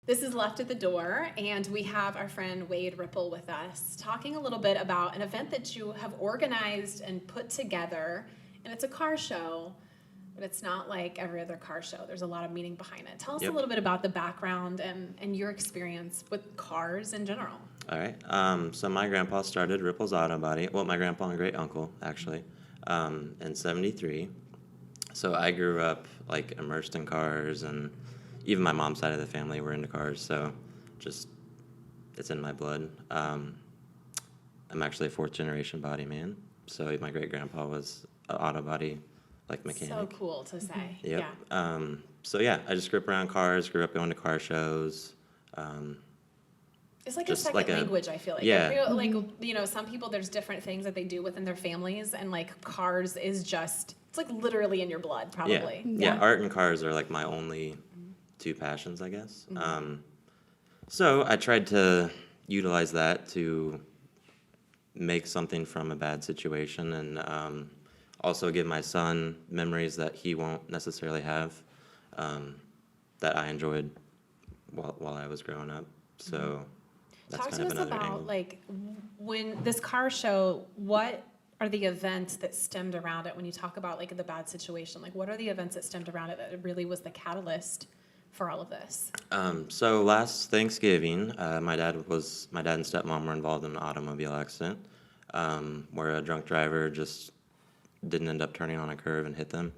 This is Left at the Door, and we have our friend Wade Ripple with us, talking a little bit about an event that you have organized and put together, and it's a car show, but it's not like every other car show. There's a lot of meaning behind it. Tell us a little bit about the background and your experience with cars in general. All right. So my grandpa started Ripple's Auto Body. Well, my grandpa and great uncle, actually, in '73. So I grew up like immersed in cars, and even my mom's side of the family were into cars. So just it's in my blood. I'm actually a fourth generation body man. So my great grandpa was an auto body like mechanic. So cool to say. Yep. Yeah. So yeah, I just grew up around cars. Grew up going to car shows. It's like a second language, I feel like. Yeah. Like, you know, some people, there's different things that they do within their families, and like cars is just, it's like literally in your blood, probably. Yeah, art and cars are like my only two passions, I guess. So I tried to utilize that to make something from a bad situation, and also give my son memories that he won't necessarily have, that I enjoyed while I was growing up. So that's Talk kind to of us another about, angle. like, when this car show, what are the events that stemmed around it when you talk about, like, the bad situation? Like, what are the events that stemmed around it that really was the catalyst for all of this? So last Thanksgiving, my dad and stepmom were involved in an automobile accident, where a drunk driver just didn't end up turning on a curve and hit them.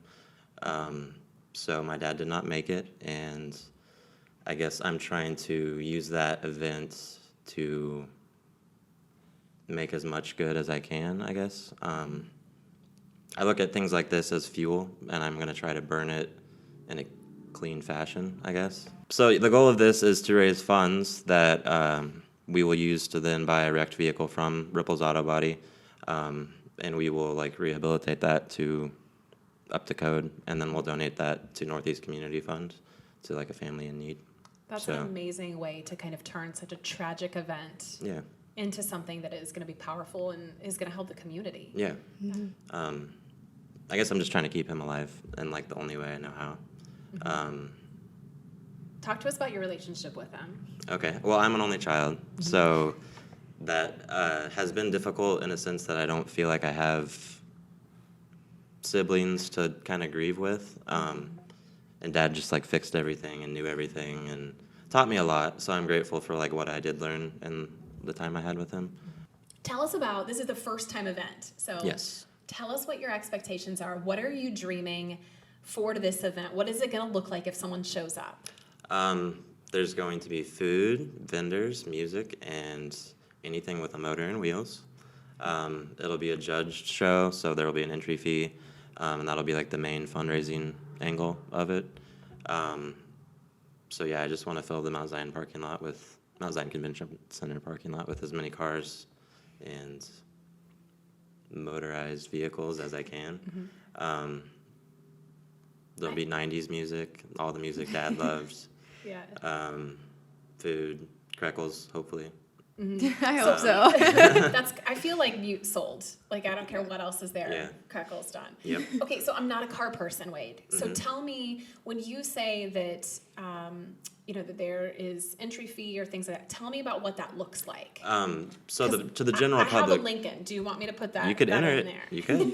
So my dad did not make it, and I guess I'm trying to use that event to make as much good as I can, I guess. I look at things like this as fuel, and I'm going to try to burn it in a clean fashion, I guess. So the goal of this is to raise funds that we will use to then buy a wrecked vehicle from Ripple's Auto Body, and we will like rehabilitate that to up to code, and then we'll donate that to Northeast Community Fund to like a family in need. That's an amazing way to kind of turn such a tragic event into something that is going to be powerful and is going to help the community. Yeah. I guess I'm just trying to keep him alive in like the only way I know how. Talk to us about your relationship with them. Okay. Well, I'm an only child, so that has been difficult in a sense that I don't feel like I have siblings to kind of grieve with. And Dad just like fixed everything and knew everything and taught me a lot. So I'm grateful for like what I did learn in the time I had with him. Tell us about, this is the first time event. So Yes. Tell us what your expectations are. What are you dreaming for this event? What is it going to look like if someone shows up? There's going to be food, vendors, music, and anything with a motor and wheels. It'll be a judged show, so there will be an entry fee, and that'll be like the main fundraising angle of it. So yeah, I just want to fill the Mount Zion Convention Center parking lot with as many cars and motorized vehicles as I can. There'll be 90s music, all the music Dad loves. Yeah. Food, crackles, hopefully. I hope so. I feel like you sold. Like, I don't care what else is there. Yeah. Crackle's done. Yep. Okay, so I'm not a car person, Wade. So tell me, when you say that, that there is entry fee or things like that, tell me about what that looks like. So to the general I public, have a Lincoln. Do you want me to put that? you could that enter in it. there? You could.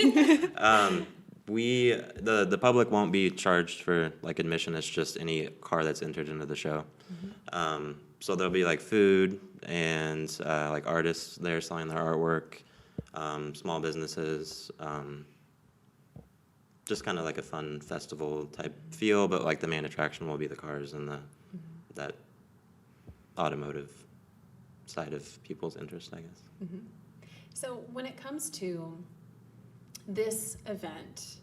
The public won't be charged for like admission. It's just any car that's entered into the show. So there'll be like food and like artists there selling their artwork, small businesses, just kind of like a fun festival type feel. But like the main attraction will be the cars and that automotive side of people's interest, I guess. So when it comes to this event,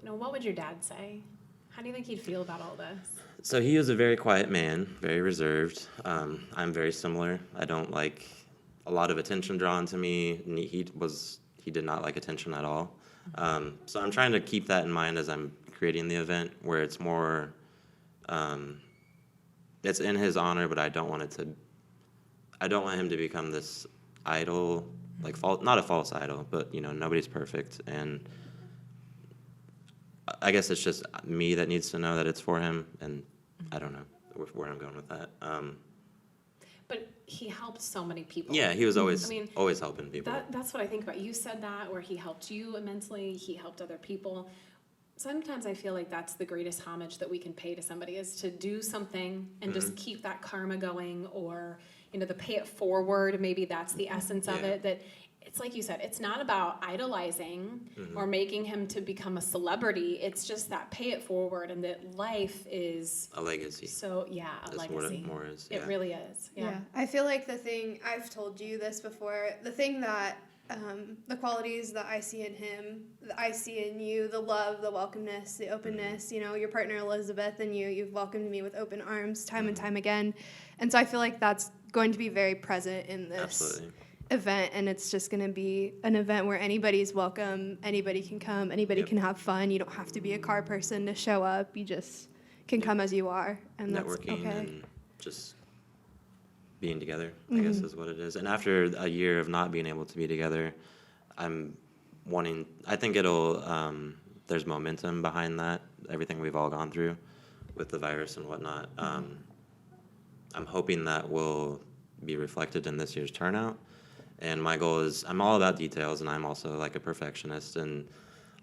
what would your dad say? How do you think he'd feel about all this? So he was a very quiet man, very reserved. I'm very similar. I don't like a lot of attention drawn to me. And he did not like attention at all. So I'm trying to keep that in mind as I'm creating the event, where it's more, it's in his honor, but I don't want him to become this idol, like not a false idol, but nobody's perfect, and I guess it's just me that needs to know that it's for him, and I don't know. where I'm going with that. But he helped so many people. Yeah, he was always I mean, always helping people. That's what I think about. You said that, where he helped you immensely, he helped other people. Sometimes I feel like that's the greatest homage that we can pay to somebody, is to do something and just keep that karma going, or, you know, the pay it forward. Maybe that's the essence of it. That it's like you said, it's not about idolizing or making him to become a celebrity. It's just that pay it forward, and that life is A legacy. so, yeah, a That's legacy. what it more is. It really is. Yeah. I feel like the thing, I've told you this before, the thing that, the qualities that I see in him, that I see in you, the love, the welcomeness, the openness, you know, your partner Elizabeth and you've welcomed me with open arms time and time again. And so I feel like that's going to be very present in this Absolutely. event, and it's just going to be an event where anybody's welcome, anybody can come, anybody can have fun. You don't have to be a car person to show up. You just can come as you are, and that's Networking okay. and just being together, I guess, is what it is. And after a year of not being able to be together, I think there's momentum behind that, everything we've all gone through with the virus and whatnot. I'm hoping that will be reflected in this year's turnout. And my goal is, I'm all about details, and I'm also like a perfectionist and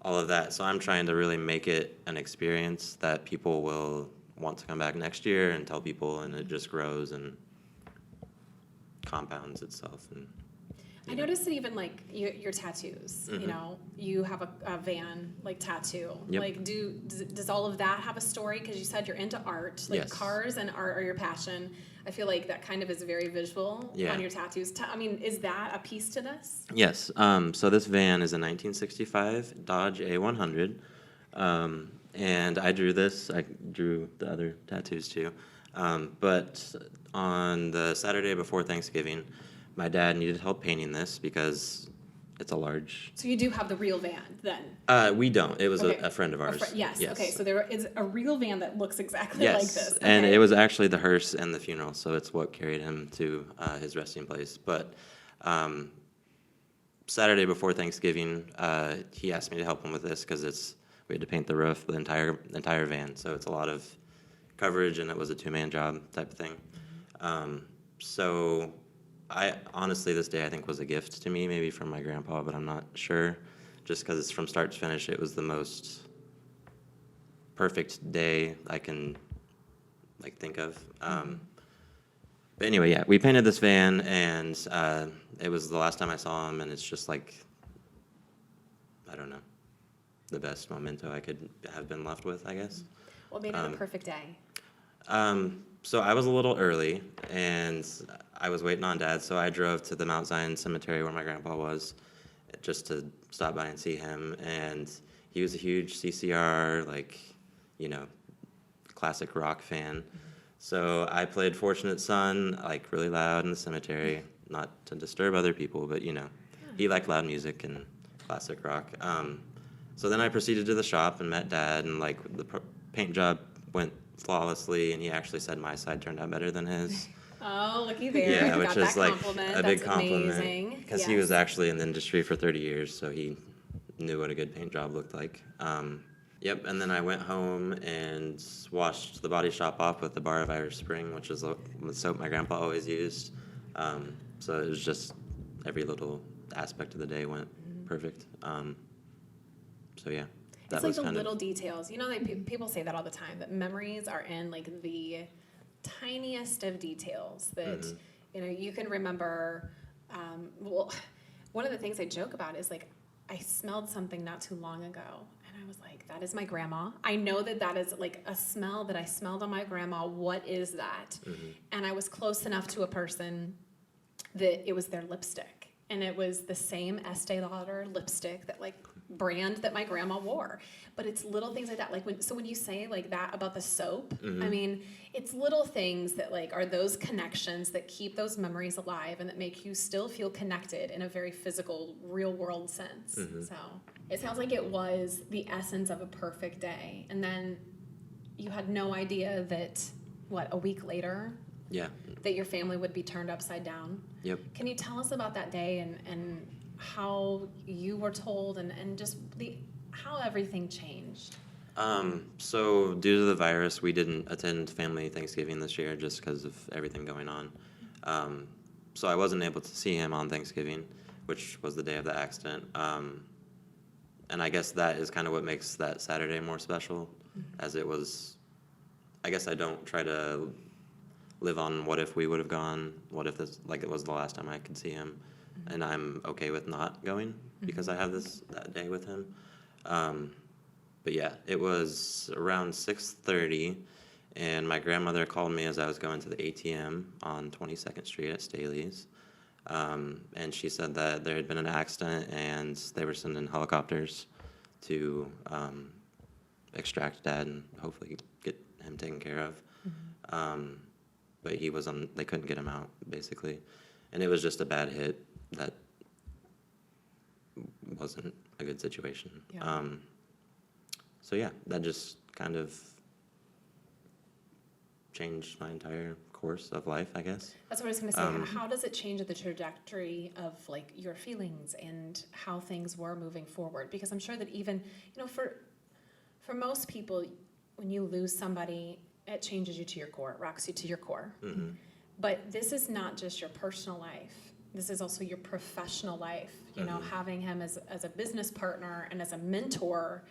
all of that. So I'm trying to really make it an experience that people will want to come back next year and tell people, and it just grows and compounds itself. And I noticed that even like your tattoos, you know, you have a van like tattoo. Yep. Like, does all of that have a story? Because you said you're into art, like Yes. cars and art are your passion. I feel like that kind of is very visual on your tattoos. I mean, is that a piece to this? Yes. So this van is a 1965 Dodge A100, and I drew this. I drew the other tattoos too. But on the Saturday before Thanksgiving, my dad needed help painting this because it's a large. So you do have the real van then? We don't. It was Okay. a friend of ours. Yes. Yes. Okay. So there is a real van that looks exactly Yes. like this. And Okay. it was actually the hearse and the funeral, so it's what carried him to his resting place. But Saturday before Thanksgiving, he asked me to help him with this because we had to paint the roof, the entire van, so it's a lot of coverage, and it was a two-man job type of thing. So I honestly, this day I think was a gift to me, maybe from my grandpa, but I'm not sure. Just because it's from start to finish, it was the most perfect day I can think of. But anyway, yeah, we painted this van, and it was the last time I saw him, and it's just like, I don't know, the best memento I could have been left with, I guess. What made it a perfect day? So I was a little early, and I was waiting on Dad, so I drove to the Mount Zion Cemetery where my grandpa was, just to stop by and see him. And he was a huge CCR, classic rock fan. So I played Fortunate Son, really loud in the cemetery, not to disturb other people, but, he liked loud music and classic rock. So then I proceeded to the shop and met Dad, and, the paint job went flawlessly, and he actually said my side turned out better than his. Oh, looky there. Yeah, You which got is that compliment. a big That's compliment, amazing. because he was actually in the industry for 30 years, so he knew what a good paint job looked like. Yep, and then I went home and washed the body shop off with the bar of Irish Spring, which is the soap my grandpa always used. So it was just every little aspect of the day went perfect. So yeah, that It's was the kind little of. details. You know, people say that all the time, that memories are in the tiniest of details that, you can remember. One of the things I joke about is I smelled something not too long ago, and I was like, that is my grandma. I know that is a smell that I smelled on my grandma. What is that? And I was close enough to a person that it was their lipstick, and it was the same Estee Lauder lipstick, that brand that my grandma wore. But it's little things like that. When you say that about the soap, I mean, it's little things that are those connections that keep those memories alive, and that make you still feel connected in a very physical, real world sense. So it sounds like it was the essence of a perfect day. And then you had no idea that, a week later, Yeah. that your family would be turned upside down. Yep. Can you tell us about that day and how you were told, and just how everything changed? So due to the virus, we didn't attend family Thanksgiving this year just because of everything going on. So I wasn't able to see him on Thanksgiving, which was the day of the accident. And I guess that is kind of what makes that Saturday more special, as it was. I guess I don't try to live on what if we would have gone, what if this, like it was the last time I could see him, and I'm okay with not going because I have that day with him. But yeah, it was around 6:30, and my grandmother called me as I was going to the ATM on 22nd Street at Staley's. And she said that there had been an accident and they were sending helicopters to extract Dad and hopefully get him taken care of. But they couldn't get him out, basically. And it was just a bad hit that wasn't a good situation. Yeah. So yeah, that just kind of changed my entire course of life, I guess. That's what I was going to say. How does it change the trajectory of like your feelings and how things were moving forward? Because I'm sure that even, for most people, when you lose somebody, it changes you to your core, it rocks you to your core. Mm-hmm. But this is not just your personal life. This is also your professional life. Having him as a business partner and as a mentor,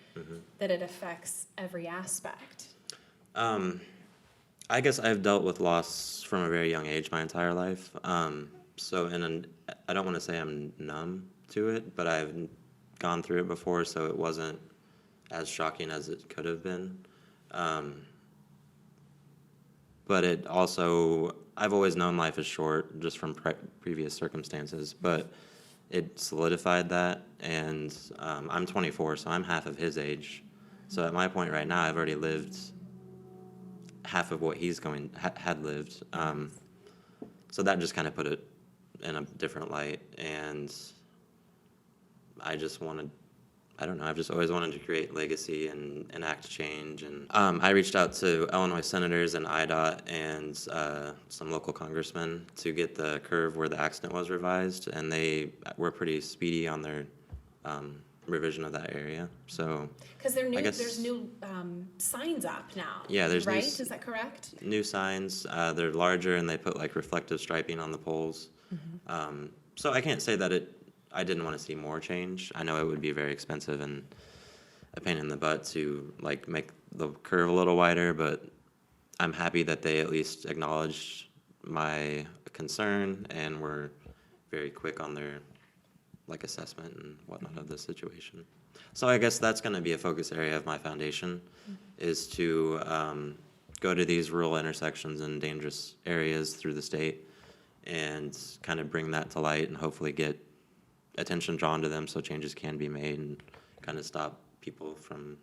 that it affects every aspect. I guess I've dealt with loss from a very young age my entire life. So I don't want to say I'm numb to it, but I've gone through it before, so it wasn't as shocking as it could have been. But it also, I've always known life is short just from previous circumstances, but it solidified that, and I'm 24, so I'm half of his age. So at my point right now, I've already lived half of what he's had lived. So that just kind of put it in a different light, and I just wanted, I don't know, I've just always wanted to create legacy and enact change. And I reached out to Illinois senators and IDOT and some local congressmen to get the curve where the accident was revised, and they were pretty speedy on their revision of that area. So because there's new signs up now. Yeah, there's right. Is that correct? New signs. They're larger and they put like reflective striping on the poles. So I can't say that I didn't want to see more change. I know it would be very expensive and a pain in the butt to like make the curve a little wider, but I'm happy that they at least acknowledged my concern and were very quick on their like assessment and whatnot of the situation. So I guess that's going to be a focus area of my foundation, is to go to these rural intersections and dangerous areas through the state and kind of bring that to light and hopefully get attention drawn to them so changes can be made and kind of stop people from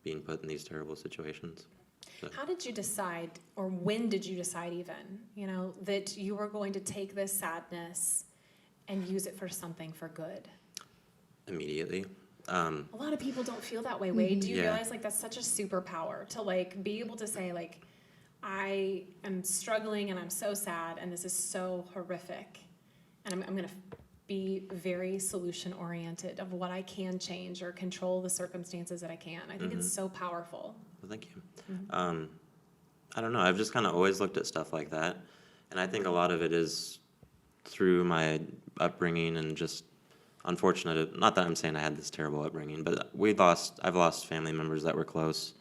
being put in these terrible situations. So. How did you decide, or when did you decide even, that you were going to take this sadness and use it for something for good? Immediately. A lot of people don't feel that way, Wade. Do you realize like that's such a superpower to like be able to say like, I am struggling and I'm so sad and this is so horrific, and I'm going to be very solution oriented of what I can change or control the circumstances that I can. I think it's so powerful. Well, thank you. I don't know. I've just kind of always looked at stuff like that, and I think a lot of it is through my upbringing and just unfortunate. Not that I'm saying I had this terrible upbringing, but I've lost family members that were close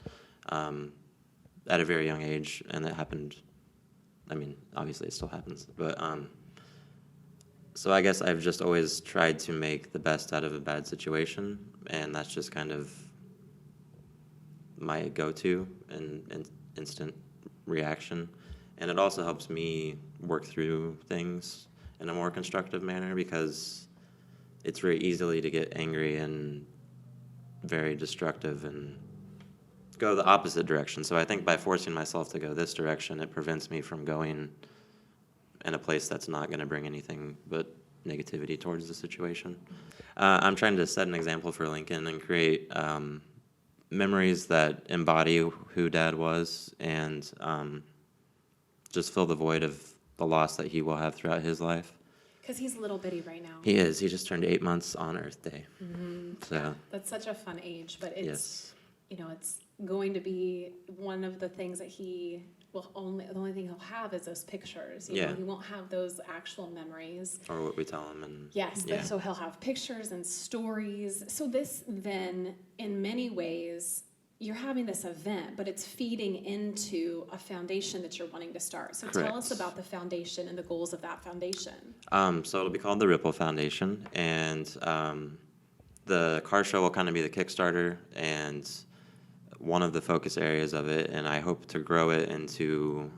at a very young age, and it happened. I mean, obviously it still happens, but so I guess I've just always tried to make the best out of a bad situation, and that's just kind of my go-to and instant reaction. And it also helps me work through things in a more constructive manner, because it's very easily to get angry and very destructive and go the opposite direction. So I think by forcing myself to go this direction, it prevents me from going in a place that's not going to bring anything but negativity towards the situation. I'm trying to set an example for Lincoln and create memories that embody who Dad was, and just fill the void of the loss that he will have throughout his life. Because he's little bitty right now. He is. He just turned 8 months on Earth Day. So that's such a fun age, but it's it's going to be one of the things that the only thing he'll have is those pictures. You know, he won't have those actual memories. Or what we tell him. And yes, so he'll have pictures and stories. So this then, in many ways, you're having this event, but it's feeding into a foundation that you're wanting to start. So Correct. Tell us about the foundation and the goals of that foundation. So it'll be called the Ripple Foundation, and the car show will kind of be the Kickstarter and one of the focus areas of it, and I hope to grow it into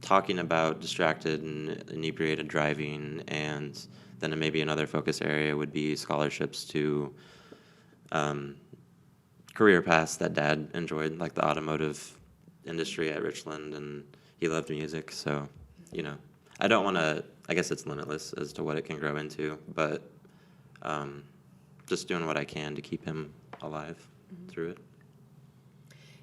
talking about distracted and inebriated driving, and then maybe another focus area would be scholarships to career paths that Dad enjoyed, like the automotive industry at Richland, and he loved music, so, I don't want to, I guess it's limitless as to what it can grow into, but just doing what I can to keep him alive through it.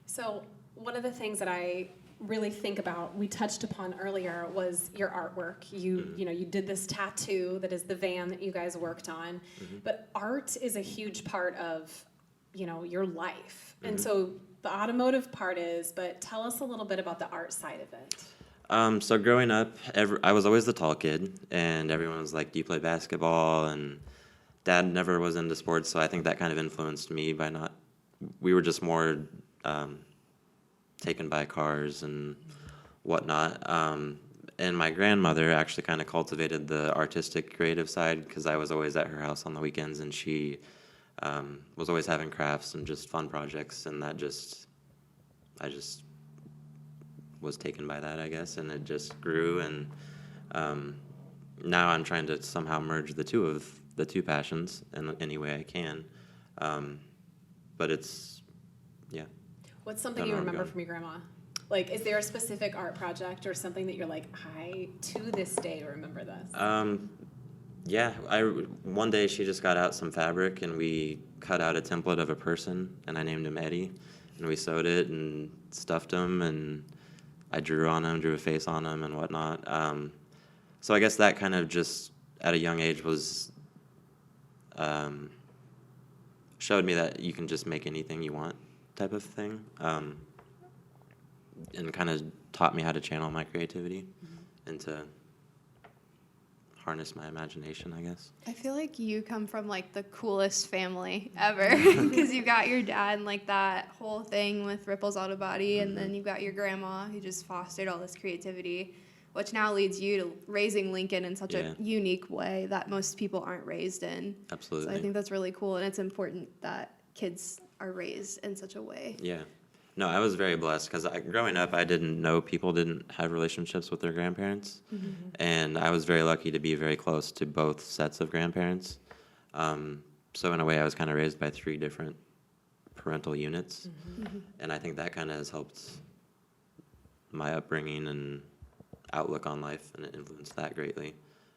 So one of the things that I really think about, we touched upon earlier, was your artwork. You did this tattoo that is the van that you guys worked on, but art is a huge part of your life. And so the automotive part is, but tell us a little bit about the art side of it. So growing up, I was always the tall kid, and everyone was like, do you play basketball? And Dad never was into sports, so I think that kind of influenced me by we were just more taken by cars and whatnot. And my grandmother actually kind of cultivated the artistic, creative side, because I was always at her house on the weekends, and she was always having crafts and just fun projects, and I just was taken by that, I guess, and it just grew, and now I'm trying to somehow merge the two passions in any way I can, but it's, What's something you remember from your grandma? Like, is there a specific art project or something that you're like, I, to this day, remember this? One day she just got out some fabric, and we cut out a template of a person, and I named him Eddie, and we sewed it and stuffed him, and I drew a face on him and whatnot. So I guess that kind of just at a young age was showed me that you can just make anything you want type of thing, and kind of taught me how to channel my creativity and to harness my imagination, I guess. I feel like you come from like the coolest family ever, because you got your dad and like that whole thing with Ripple's Auto Body, and then you've got your grandma who just fostered all this creativity, which now leads you to raising Lincoln in such a unique way that most people aren't raised in. Absolutely. So I think that's really cool, and it's important that kids are raised in such a way. Yeah. No, I was very blessed, because growing up, I didn't know people didn't have relationships with their grandparents, and I was very lucky to be very close to both sets of grandparents. So in a way, I was kind of raised by 3 different parental units, and I think that kind of has helped my upbringing and outlook on life, and it influenced that greatly.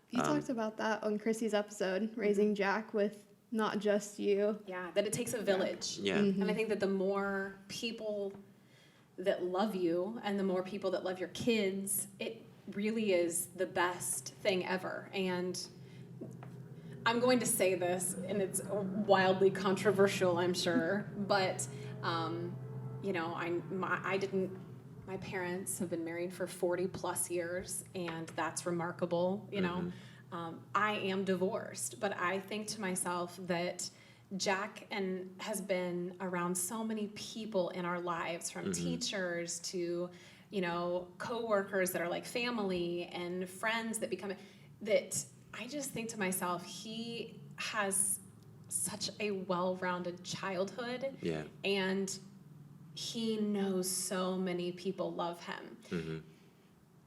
You talked about that on Chrissy's episode, raising Jack with not just you. Yeah, that it takes a village. Yeah. And I think that the more people that love you and the more people that love your kids, it really is the best thing ever. And I'm going to say this, and it's wildly controversial, I'm sure, but my parents have been married for 40 plus years, and that's remarkable, I am divorced, but I think to myself that Jack has been around so many people in our lives, from teachers to, coworkers that are like family, and friends that become, that I just think to myself, he has such a well-rounded childhood. Yeah. And he knows so many people love him.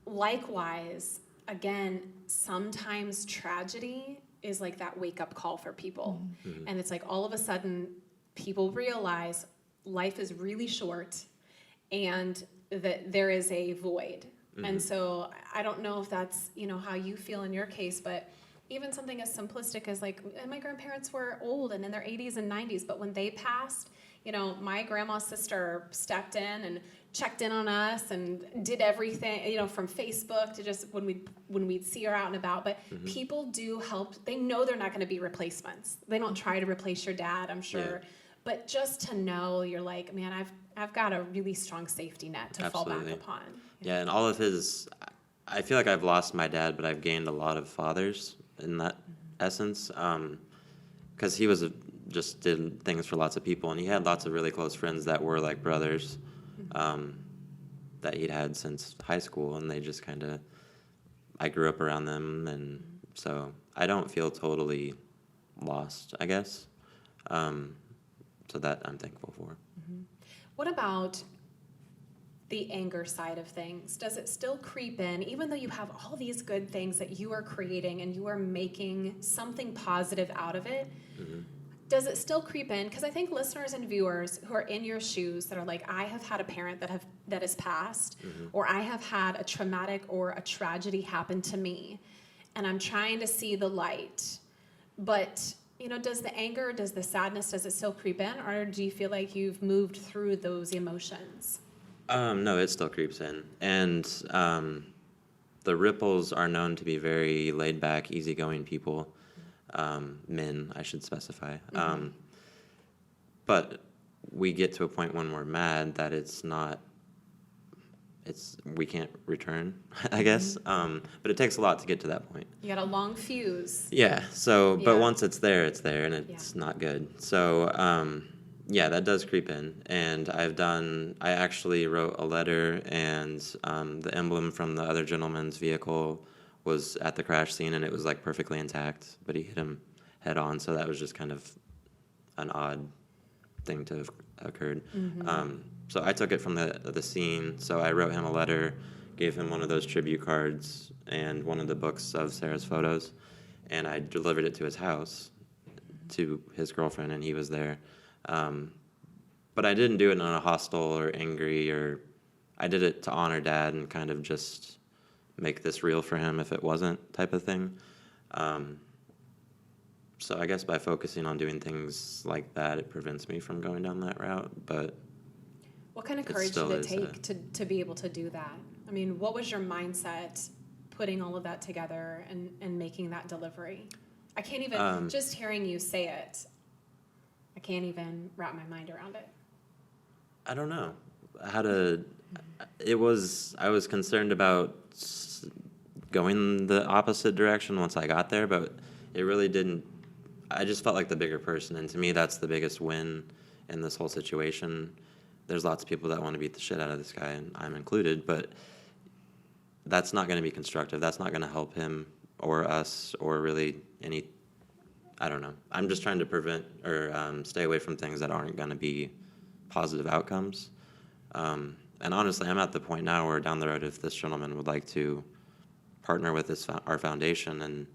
Likewise, again, sometimes tragedy is like that wake-up call for people. And it's like all of a sudden people realize life is really short and that there is a void. And so I don't know if that's, how you feel in your case, but even something as simplistic as like, my grandparents were old and in their 80s and 90s, but when they passed, my grandma's sister stepped in and checked in on us and did everything, from Facebook to just when we'd see her out and about. But people do help. They know they're not going to be replacements. They don't try to replace your dad, I'm sure. But just to know, you're like, man, I've got a really strong safety net to fall Absolutely. back upon. Yeah, and all of his, I feel like I've lost my dad, but I've gained a lot of fathers in that essence. Because he was just did things for lots of people, and he had lots of really close friends that were like brothers, that he'd had since high school, and they just kind of, I grew up around them, and so I don't feel totally lost, I guess. So that I'm thankful for. What about the anger side of things? Does it still creep in, even though you have all these good things that you are creating and you are making something positive out of it? Does it still creep in? Because I think listeners and viewers who are in your shoes that are like, I have had a parent that has passed, or I have had a traumatic or a tragedy happen to me, and I'm trying to see the light. But, does the anger, does the sadness, does it still creep in, or do you feel like you've moved through those emotions? No, it still creeps in. And the Ripples are known to be very laid back, easygoing people. Men, I should specify. But we get to a point when we're mad that we can't return, I guess. But it takes a lot to get to that point. You got a long fuse. Yeah, so, but Yeah. once it's there, and it's not good. So, yeah, that does creep in. And I actually wrote a letter, and the emblem from the other gentleman's vehicle was at the crash scene, and it was like perfectly intact, but he hit him head on, so that was just kind of an odd thing to have occurred. So I took it from the scene, so I wrote him a letter, gave him one of those tribute cards and one of the books of Sarah's photos, and I delivered it to his house, to his girlfriend, and he was there. But I didn't do it in a hostile or angry, I did it to honor Dad and kind of just make this real for him if it wasn't, type of thing. So I guess by focusing on doing things like that, it prevents me from going down that route. But What kind of It courage still did it is, take to be able to do that? I mean, what was your mindset putting all of that together and making that delivery? I can't even, just hearing you say it, I can't even wrap my mind around it. I don't know I was concerned about going the opposite direction once I got there, but it really didn't. I just felt like the bigger person, and to me, that's the biggest win in this whole situation. There's lots of people that want to beat the shit out of this guy, and I'm included, but that's not going to be constructive. That's not going to help him or us or really any. I don't know. I'm just trying to prevent or stay away from things that aren't going to be positive outcomes. And honestly, I'm at the point now where down the road, if this gentleman would like to partner with our foundation and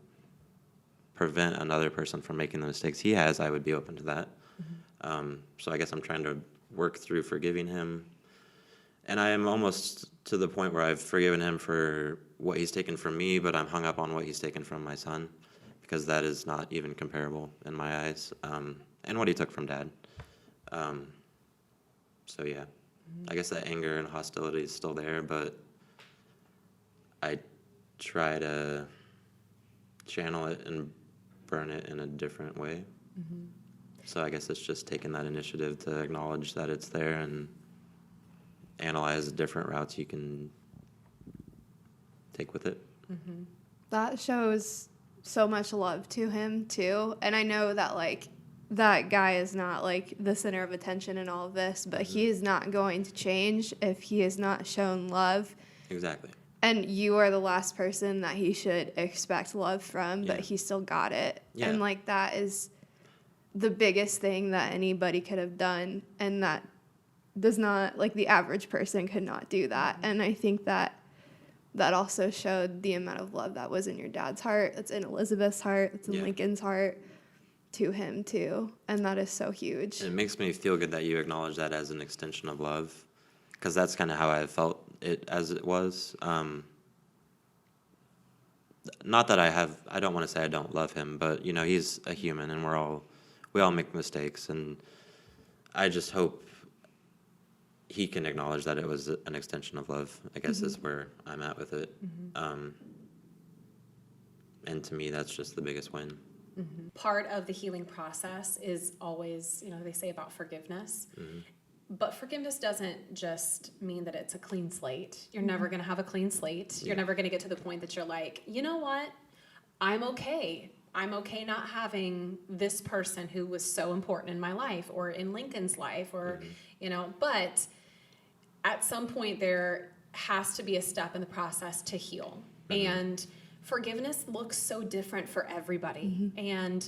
prevent another person from making the mistakes he has, I would be open to that. So I guess I'm trying to work through forgiving him. And I am almost to the point where I've forgiven him for what he's taken from me, but I'm hung up on what he's taken from my son, because that is not even comparable in my eyes, and what he took from Dad. So yeah, I guess that anger and hostility is still there, but I try to channel it and burn it in a different way. So I guess it's just taking that initiative to acknowledge that it's there and analyze different routes you can take with it. That shows so much love to him too, and I know that that guy is not the center of attention in all of this, but he is not going to change if he is not shown love. Exactly. And you are the last person that he should expect love from, but he still got it. Yeah. And that is the biggest thing that anybody could have done, and that does not, the average person could not do that. And I think that also showed the amount of love that was in your dad's heart, that's in Elizabeth's heart, that's in Lincoln's heart, to him too. And that is so huge. It makes me feel good that you acknowledge that as an extension of love, because that's kind of how I felt it as it was. Not that I don't want to say I don't love him, but he's a human, and we all make mistakes, and I just hope he can acknowledge that it was an extension of love, I guess is where I'm at with it. And to me, that's just the biggest win. Part of the healing process is always, they say about forgiveness. But forgiveness doesn't just mean that it's a clean slate. You're never going to have a clean slate. You're never going to get to the point that you're like, you know what? I'm okay. I'm okay not having this person who was so important in my life or in Lincoln's life or, but at some point there has to be a step in the process to heal. And forgiveness looks so different for everybody. And,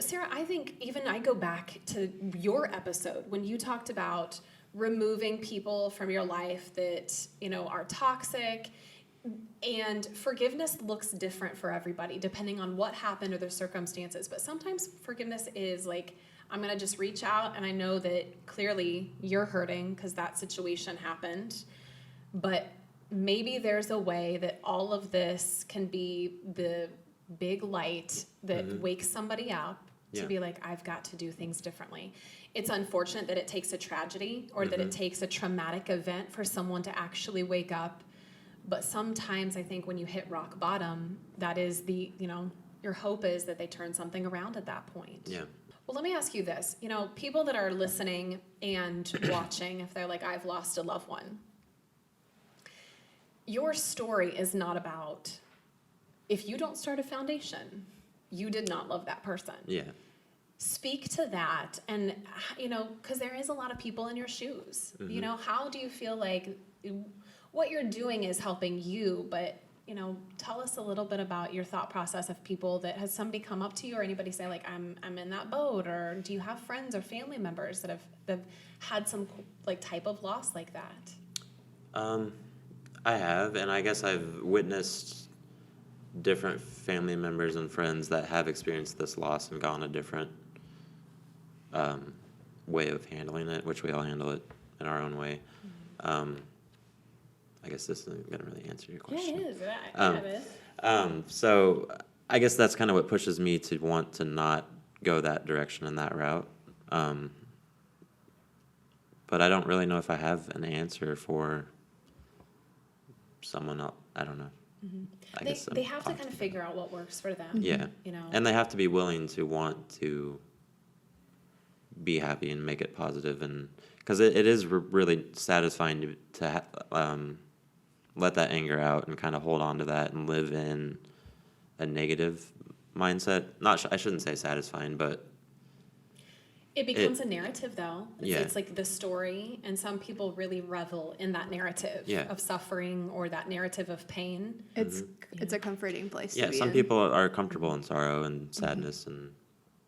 Sarah, I think even I go back to your episode when you talked about removing people from your life that, are toxic. And forgiveness looks different for everybody depending on what happened or their circumstances. But sometimes forgiveness is like, I'm going to just reach out and I know that clearly you're hurting because that situation happened. But maybe there's a way that all of this can be the big light that wakes somebody up to be like, I've got to do things differently. It's unfortunate that it takes a tragedy or that it takes a traumatic event for someone to actually wake up. But sometimes I think when you hit rock bottom, that is your hope is that they turn something around at that point. Yeah. Well, let me ask you this. People that are listening and watching, if they're like, I've lost a loved one, your story is not about, if you don't start a foundation, you did not love that person. Yeah. Speak to that. And, because there is a lot of people in your shoes. How do you feel like what you're doing is helping you, but, tell us a little bit about your thought process of people that has somebody come up to you or anybody say like, I'm in that boat, or do you have friends or family members that have had some like type of loss like that? I have, and I guess I've witnessed different family members and friends that have experienced this loss and gone a different way of handling it, which we all handle it in our own way. I guess this isn't going to really answer your question. Yeah, it is. It is. So I guess that's kind of what pushes me to want to not go that direction and that route. But I don't really know if I have an answer for someone else. I don't know. I guess They have to kind of figure out what works for them. Yeah. And they have to be willing to want to be happy and make it positive, and because it is really satisfying to let that anger out and kind of hold on to that and live in a negative mindset. I shouldn't say satisfying, but it becomes a narrative, though. Yeah. It's like the story, and some people really revel in that narrative of suffering or that narrative of pain. It's a comforting place to yeah, be some in. people are comfortable in sorrow and sadness and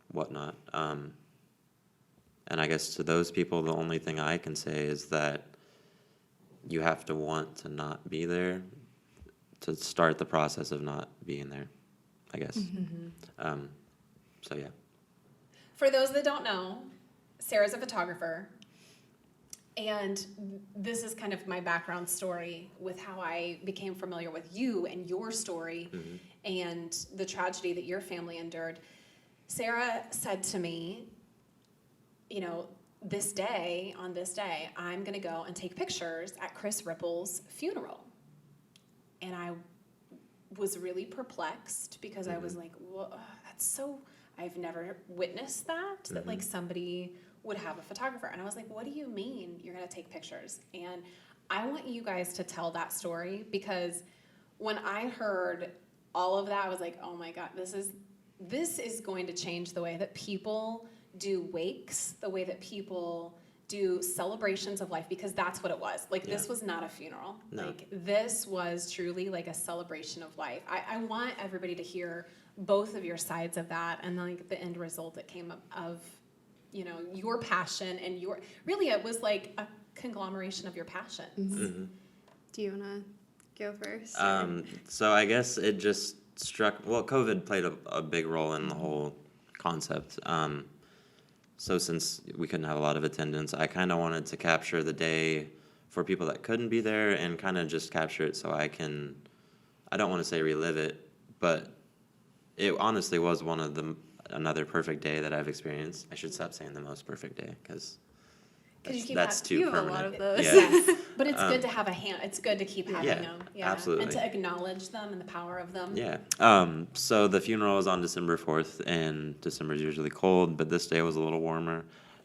whatnot. And I guess to those people, the only thing I can say is that you have to want to not be there to start the process of not being there, I guess. So, yeah. For those that don't know, Sarah's a photographer, and this is kind of my background story with how I became familiar with you and your story and the tragedy that your family endured. Sarah said to me, on this day, I'm going to go and take pictures at Chris Ripple's funeral. And I was really perplexed because I was like, well, that's so, I've never witnessed that like somebody would have a photographer. And I was like, what do you mean you're going to take pictures? And I want you guys to tell that story, because when I heard all of that, I was like, oh my God, this is going to change the way that people do wakes, the way that people do celebrations of life, because that's what it was. Like, this was not a funeral. No. Like, this was truly like a celebration of life. I want everybody to hear both of your sides of that, and like the end result that came up of, your passion and really it was like a conglomeration of your passions. Do you want to go first? So I guess it just COVID played a big role in the whole concept. So since we couldn't have a lot of attendance, I kind of wanted to capture the day for people that couldn't be there and kind of just capture it so I don't want to say relive it, but it honestly was another perfect day that I've experienced. I should stop saying the most perfect day, because 'Cause you keep that's that- too you have a permanent. lot of those. Yeah. Yes, but it's good to have a hand. It's good to keep having Yeah, them. absolutely. And to acknowledge them and the power of them. Yeah. So the funeral was on December 4th, and December is usually cold, but this day was a little warmer.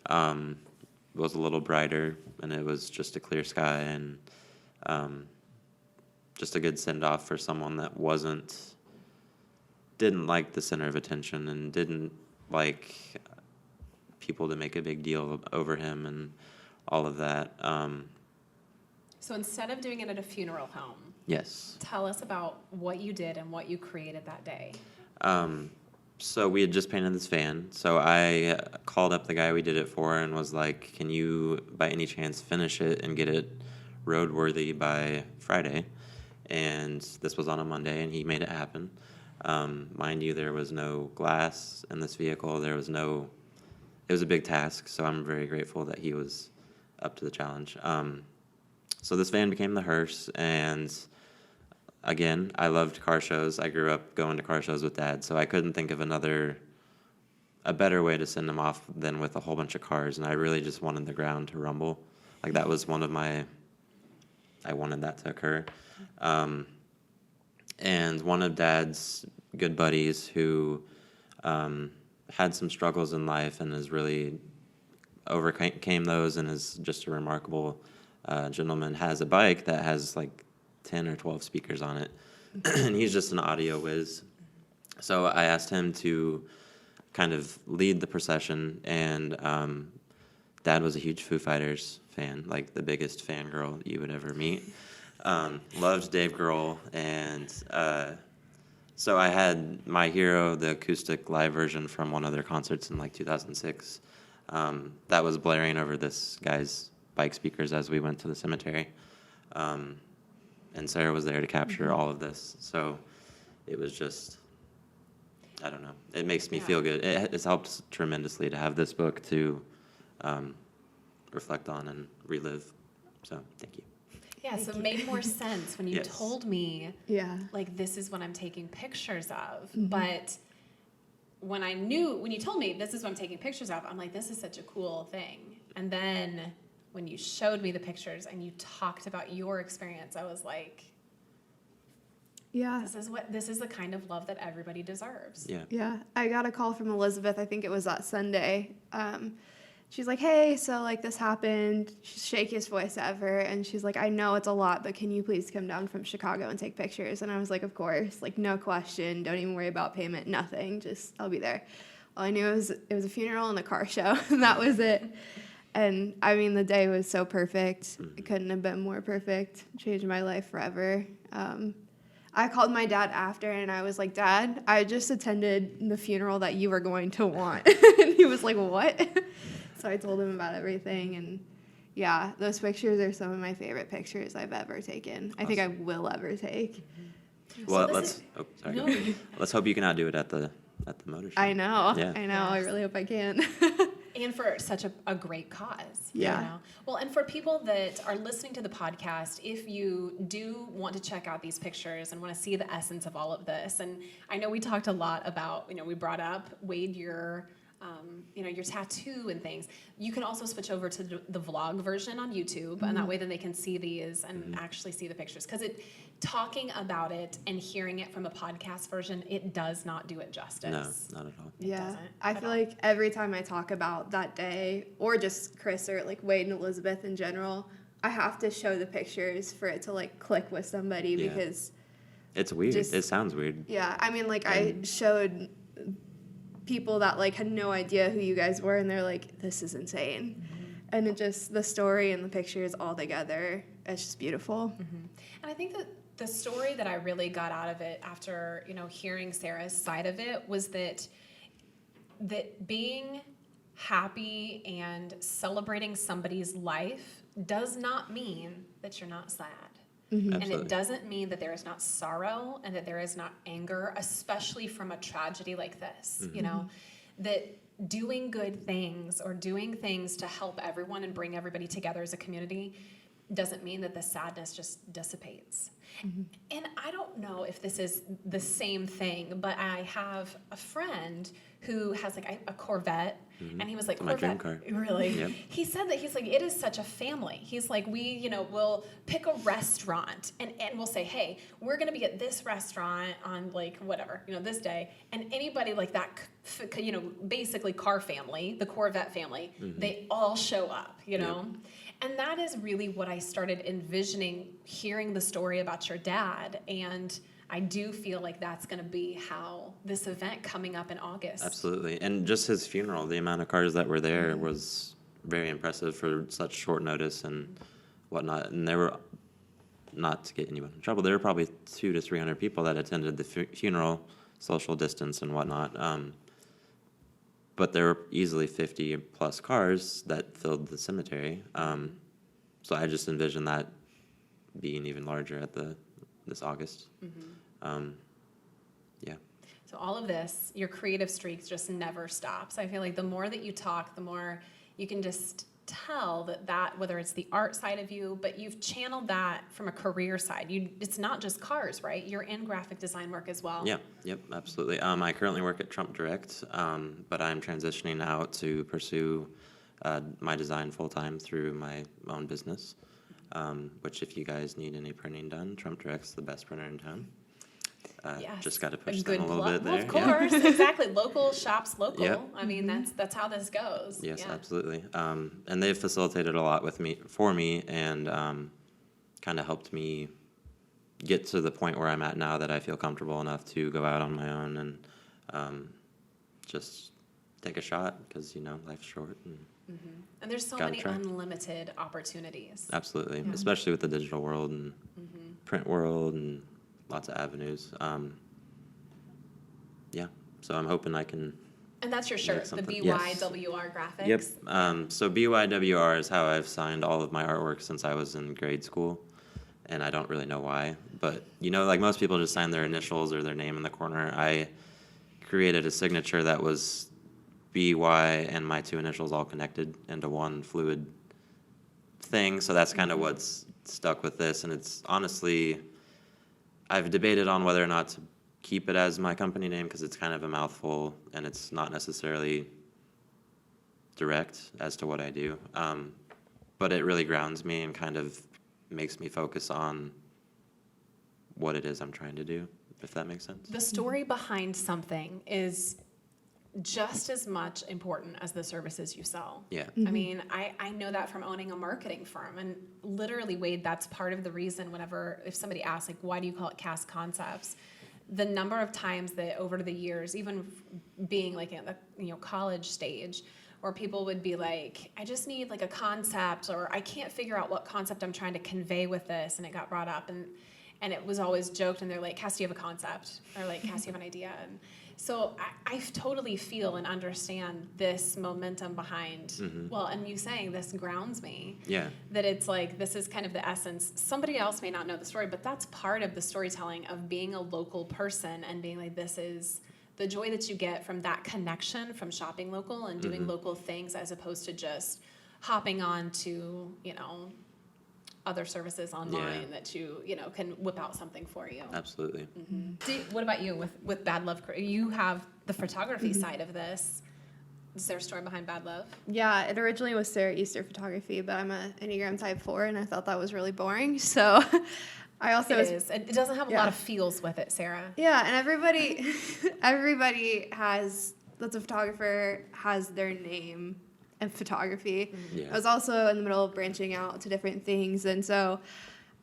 It was a little brighter, and it was just a clear sky, and just a good send off for someone that didn't like the center of attention and didn't like people to make a big deal over him and all of that. So instead of doing it at a funeral home, Yes. tell us about what you did and what you created that day. So we had just painted this van. So I called up the guy we did it for and was like, "Can you, by any chance, finish it and get it roadworthy by Friday?" And this was on a Monday, and he made it happen. Mind you, there was no glass in this vehicle. It was a big task, so I'm very grateful that he was up to the challenge. So this van became the hearse, and again, I loved car shows. I grew up going to car shows with Dad, so I couldn't think of a better way to send him off than with a whole bunch of cars, and I really just wanted the ground to rumble. Like, that was I wanted that to occur. And one of Dad's good buddies who had some struggles in life and has really overcame those and is just a remarkable gentleman, has a bike that has like 10 or 12 speakers on it, and he's just an audio whiz. So I asked him to kind of lead the procession, and Dad was a huge Foo Fighters fan, like the biggest fangirl you would ever meet. Loved Dave Grohl, and so I had My Hero, the acoustic live version from one of their concerts in like 2006. That was blaring over this guy's bike speakers as we went to the cemetery. And Sarah was there to capture all of this. So it was just, I don't know. It makes me feel good. It's helped tremendously to have this book to reflect on and relive. So thank you. Yeah, so it made more sense when you Yes. told me, Yeah. like, this is what I'm taking pictures of. But when you told me this is what I'm taking pictures of, I'm like, this is such a cool thing. And then when you showed me the pictures and you talked about your experience, I was like, Yeah. this is the kind of love that everybody deserves. Yeah. Yeah. I got a call from Elizabeth, I think it was that Sunday. She's like, "Hey, so like this happened." She's shakiest voice ever, and she's like, "I know it's a lot, but can you please come down from Chicago and take pictures?" And I was like, "Of course, like no question. Don't even worry about payment, nothing. Just I'll be there." All I knew it was a funeral and a car show, and that was it. And I mean, the day was so perfect. It couldn't have been more perfect. Changed my life forever. I called my dad after, and I was like, "Dad, I just attended the funeral that you were going to want." And he was like, "What?" So I told him about everything, and yeah, those pictures are some of my favorite pictures I've ever taken. I think I will ever take. Well, this sorry. No. Let's hope you can outdo it at the motor show. I know. Yeah. I know. I Yes. really hope I can. And for such a great cause. Yeah. You know? Well, and for people that are listening to the podcast, if you do want to check out these pictures and want to see the essence of all of this, and I know we talked a lot about, we brought up, Wade, your tattoo and things. You can also switch over to the vlog version on YouTube, and that way then they can see these and actually see the pictures. Because talking about it and hearing it from a podcast version, it does not do it justice. No, not at all. It Yeah. doesn't I at feel all. like every time I talk about that day, or just Chris or like Wade and Elizabeth in general, I have to show the pictures for it to like click with somebody Yeah. because It's weird. Just- It sounds weird. yeah, I mean, like I showed people that like had no idea who you guys were, and they're like, "This is insane," and it just the story and the pictures all together, it's just beautiful. And I think that the story that I really got out of it after, hearing Sarah's side of it was that being happy and celebrating somebody's life does not mean that you're not sad. And Absolutely. it doesn't mean that there is not sorrow and that there is not anger, especially from a tragedy like this, that doing good things or doing things to help everyone and bring everybody together as a community doesn't mean that the sadness just dissipates. And I don't know if this is the same thing, but I have a friend who has like a Corvette, and he was like, My dream Corvette, car. really? Yep. He said that he's like, it is such a family. He's like, we, we'll pick a restaurant and we'll say, hey, we're going to be at this restaurant on like whatever, this day. And anybody like that, basically car family, the Corvette family, they all show up, And that is really what I started envisioning, hearing the story about your dad. And I do feel like that's going to be how this event coming up in August. Absolutely. And just his funeral, the amount of cars that were there was very impressive for such short notice and whatnot. And there were, not to get anyone in trouble, there were probably 200 to 300 people that attended the funeral, social distance and whatnot. But there were easily 50 plus cars that filled the cemetery. So I just envisioned that being even larger at this August. Yeah. So all of this, your creative streak just never stops. I feel like the more that you talk, the more you can just tell that whether it's the art side of you, but you've channeled that from a career side. It's not just cars, right? You're in graphic design work as well. Yeah, yep, absolutely. I currently work at Trump Direct, but I'm transitioning out to pursue my design full-time through my own business, which if you guys need any printing done, Trump Direct's the best printer in town. Yes. Just got to push good them a little bit there. Well, of course, exactly. Local shops, local. Yep. I mean, that's how this goes. Yes, Yeah. absolutely. And they've facilitated a lot for me, and kind of helped me get to the point where I'm at now that I feel comfortable enough to go out on my own and just take a shot because life's short. And there's so Gotta many try. unlimited opportunities. Absolutely, especially with the digital world and print world and lots of avenues. Yeah, so I'm hoping I can. And that's your shirt, the something. BYWR graphics. Yep. So BYWR is how I've signed all of my artwork since I was in grade school, and I don't really know why. But like most people just sign their initials or their name in the corner. I created a signature that was BY and my 2 initials all connected into one fluid thing. So that's kind of what's stuck with this, and it's honestly, I've debated on whether or not to keep it as my company name because it's kind of a mouthful and it's not necessarily direct as to what I do. But it really grounds me and kind of makes me focus on what it is I'm trying to do, if that makes sense. The story behind something is just as much important as the services you sell. Yeah. I mean, I know that from owning a marketing firm, and literally, Wade, that's part of the reason if somebody asks, like, why do you call it Cast Concepts? The number of times that over the years, even being like in the college stage, where people would be like, I just need like a concept, or I can't figure out what concept I'm trying to convey with this, and it got brought up, and it was always joked, and they're like, Cass, do you have a concept? Or like, Cass, do you have an idea? And so I totally feel and understand this momentum behind, well, and you saying this grounds me. Yeah. That it's like, this is kind of the essence. Somebody else may not know the story, but that's part of the storytelling of being a local person and being like, this is the joy that you get from that connection, from shopping local and doing local things, as opposed to just hopping on to, other services online that you can whip out something for you. Absolutely. What about you with Bad Love? You have the photography side of this. Is there a story behind Bad Love? Yeah, it originally was Sarah Easter photography, but I'm a Enneagram type 4, and I thought that was really boring. So I also It doesn't have a lot of feels with it, Sarah. Yeah, and everybody that's a photographer has their name and photography. Yeah. I was also in the middle of branching out to different things, and so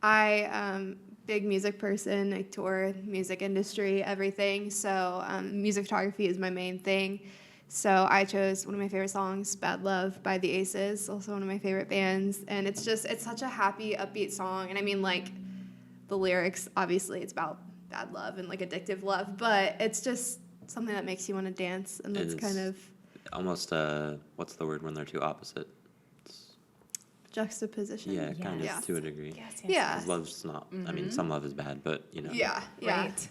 I big music person. I tour music industry, everything. So music photography is my main thing. So I chose one of my favorite songs, Bad Love by the Aces, also one of my favorite bands. And it's such a happy, upbeat song. And I mean, like, the lyrics, obviously, it's about bad love and, like, addictive love. But it's just something that makes you want to dance. And that's kind of... almost, what's the word when they're two opposite? Juxtaposition. Yeah, kind of, Yes. to a degree. Yes. Yeah. 'Cause love's not, I mean, some love is bad, but, Yeah. Right.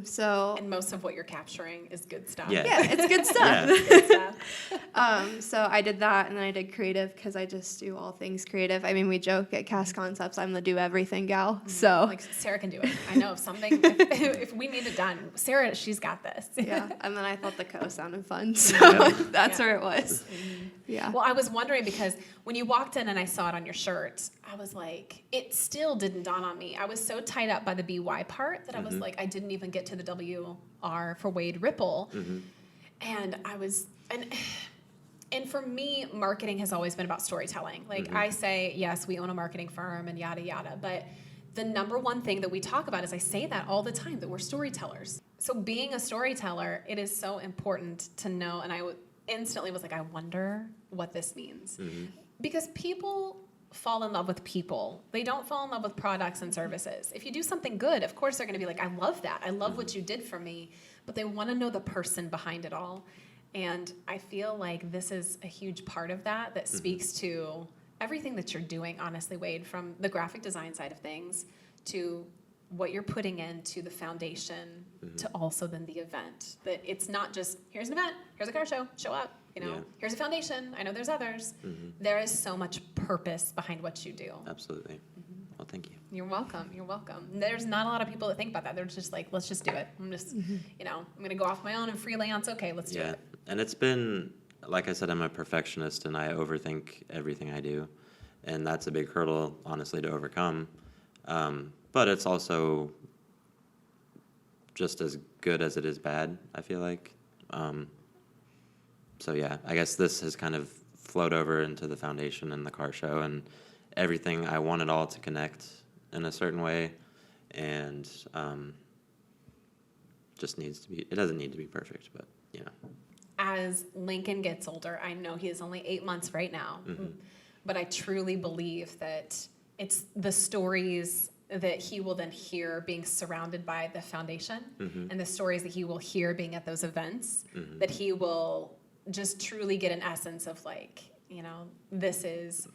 So And most of what you're capturing is good stuff. Yeah. yeah, it's good stuff. Yeah. Good stuff. So I did that, and then I did creative because I just do all things creative. I mean, we joke at Cast Concepts, I'm the do everything gal. So Like Sarah can do it. I know if we need it done, Sarah, she's got this. yeah, and then I thought the co sounded fun, so Yeah. that's Yeah. where it was. Yeah. Well, I was wondering because when you walked in and I saw it on your shirt, I was like, it still didn't dawn on me. I was so tied up by the BY part that I was like, I didn't even get to the WR for Wade Ripple. And I was, and for me, marketing has always been about storytelling. Like I say, yes, we own a marketing firm and yada, yada. But the number one thing that we talk about is I say that all the time, that we're storytellers. So being a storyteller, it is so important to know. And I instantly was like, I wonder what this means. Because people fall in love with people. They don't fall in love with products and services. If you do something good, of course they're going to be like, I love that. I love what you did for me. But they want to know the person behind it all. And I feel like this is a huge part of that speaks to everything that you're doing, honestly, Wade, from the graphic design side of things to what you're putting into the foundation to also then the event. That it's not just, here's an event, here's a car show, show up, here's a foundation, I know there's others. There is so much purpose behind what you do. Absolutely. Well, thank you. You're welcome. You're welcome. There's not a lot of people that think about that. They're just like, let's just do it. I'm just, I'm going to go off my own and freelance. Okay, let's do Yeah. it. And it's been, like I said, I'm a perfectionist and I overthink everything I do. And that's a big hurdle, honestly, to overcome. But it's also just as good as it is bad, I feel like. So yeah, I guess this has kind of flowed over into the foundation and the car show and everything. I want it all to connect in a certain way, and just needs to be. It doesn't need to be perfect, but As Lincoln gets older, I know he is only 8 months right now, but I truly believe that it's the stories that he will then hear being surrounded by the foundation and the stories that he will hear being at those events, that he will just truly get an essence of like, this is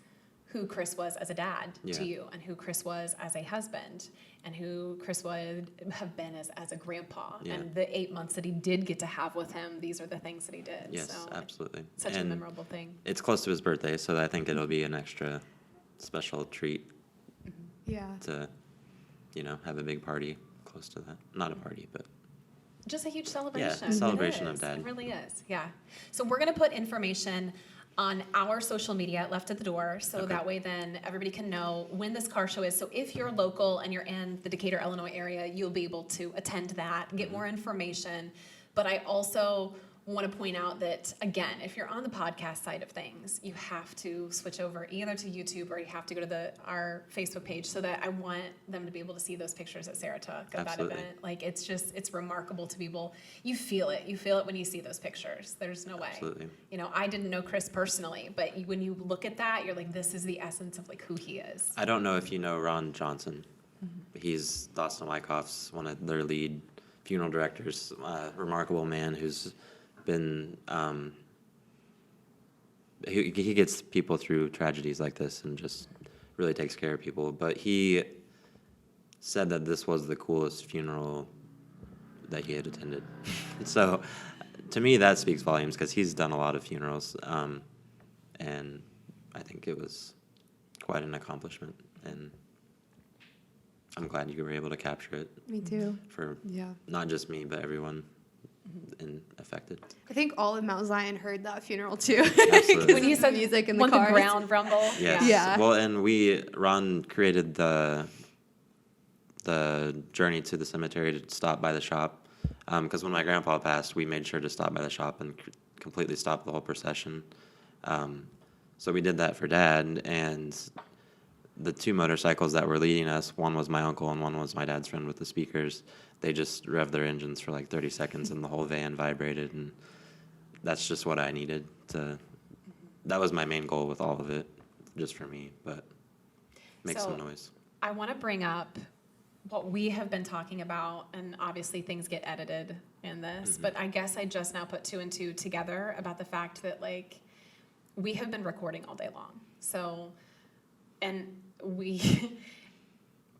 who Chris was as a dad to you, and who Chris was as a husband, and who Chris would have been as a grandpa. Yeah. And the 8 months that he did get to have with him, these are the things that he did. yes, So absolutely. such And a memorable thing. it's close to his birthday, so I think it'll be an extra special treat Yeah. to, have a big party close to that. Not a party, but Just a huge celebration. celebration It of is. Dad. It really is, yeah. So we're going to put information on our social media left at the door, so Okay. that way then everybody can know when this car show is. So if you're local and you're in the Decatur, Illinois area, you'll be able to attend that, get more information. But I also want to point out that, again, if you're on the podcast side of things, you have to switch over either to YouTube or you have to go to our Facebook page, so that I want them to be able to see those pictures that Sarah took of Absolutely. that event. Like, it's remarkable to be able, you feel it when you see those pictures. There's no way. absolutely. I didn't know Chris personally, but when you look at that, you're like, this is the essence of like who he is. I don't know if you know Ron Johnson. He's Dawson Wyckoff's one of their lead funeral directors. Remarkable man who's been he gets people through tragedies like this and just really takes care of people. But he said that this was the coolest funeral that he had attended. So to me, that speaks volumes because he's done a lot of funerals, and I think it was quite an accomplishment. And I'm glad you were able to capture it Me too. for Yeah. not just me, but everyone affected. I think all of Mount Zion heard that funeral too. Absolutely. When you the said music in the when cars. the ground rumble, Yes. Yeah. Well, and Ron created the journey to the cemetery to stop by the shop, because when my grandpa passed, we made sure to stop by the shop and completely stop the whole procession. So we did that for Dad, and the two motorcycles that were leading us, one was my uncle and one was my dad's friend with the speakers. They just revved their engines for like 30 seconds and the whole van vibrated, and that's just what I needed to. That was my main goal with all of it, just for me, but make So- some noise. I want to bring up what we have been talking about, and obviously things get edited in this, but I guess I just now put 2 and 2 together about the fact that like we have been recording all day long. So, and we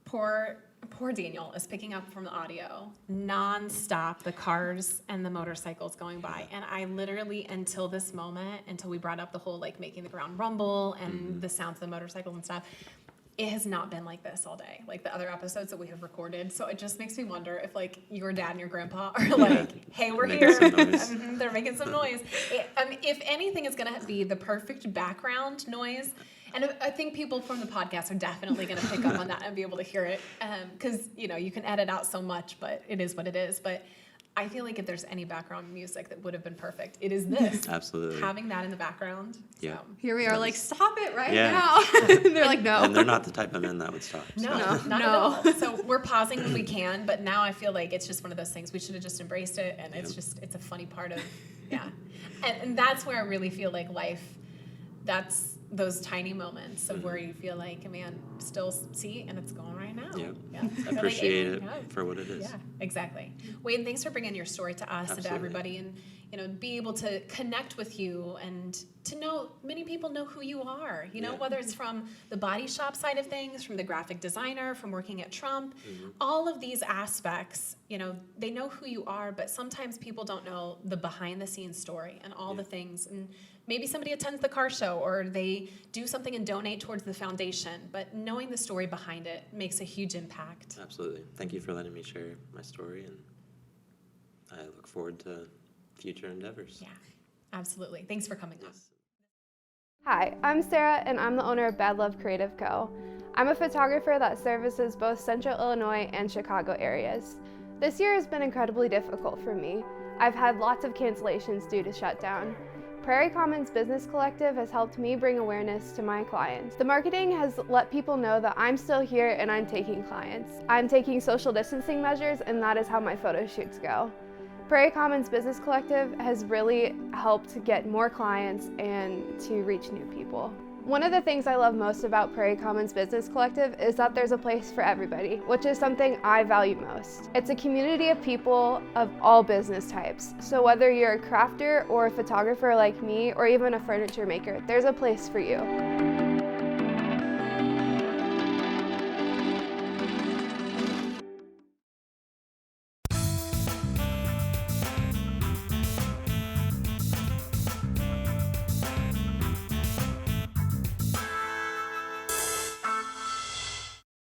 poor Poor Daniel is picking up from the audio nonstop, the cars and the motorcycles going by. And I literally, until this moment, until we brought up the whole like making the ground rumble and the sounds of the motorcycles and stuff, it has not been like this all day, like the other episodes that we have recorded. So it just makes me wonder if like your dad and your grandpa are like, hey, we're Making here. some noise. They're making some noise. If anything is going to be the perfect background noise, and I think people from the podcast are definitely going to pick up on that and be able to hear it, because you can edit out so much, but it is what it is. But I feel like if there's any background music that would have been perfect, it is this. Absolutely. Having that in the background. Yeah. So. Here we are, like, stop it right Yeah. now. And they're like, no. And they're not the type of men that would stop. So. No, not at all. So we're pausing when we can, but now I feel like it's just one of those things. We should have just embraced it, and it's a funny part of, yeah. And that's where I really feel like life, that's those tiny moments of where you feel like, man, still see, and it's going right now. Yeah. I Appreciate it for what it is. Yeah, exactly. Wade, thanks for bringing your story to us and to Absolutely. everybody, and be able to connect with you and to know many people know who you are. Whether it's from the body shop side of things, from the graphic designer, from working at Trump, all of these aspects. They know who you are, but sometimes people don't know the behind the scenes story and all the things. And maybe somebody attends the car show or they do something and donate towards the foundation, but knowing the story behind it makes a huge impact. Absolutely. Thank you for letting me share my story, and I look forward to future endeavors. Yeah, absolutely. Thanks for coming on. Yes. Hi, I'm Sarah, and I'm the owner of Bad Love Creative Co. I'm a photographer that services both Central Illinois and Chicago areas. This year has been incredibly difficult for me. I've had lots of cancellations due to shutdown. Prairie Commons Business Collective has helped me bring awareness to my clients. The marketing has let people know that I'm still here and I'm taking clients. I'm taking social distancing measures, and that is how my photo shoots go. Prairie Commons Business Collective has really helped get more clients and to reach new people. One of the things I love most about Prairie Commons Business Collective is that there's a place for everybody, which is something I value most. It's a community of people of all business types. So whether you're a crafter or a photographer like me, or even a furniture maker, there's a place for you.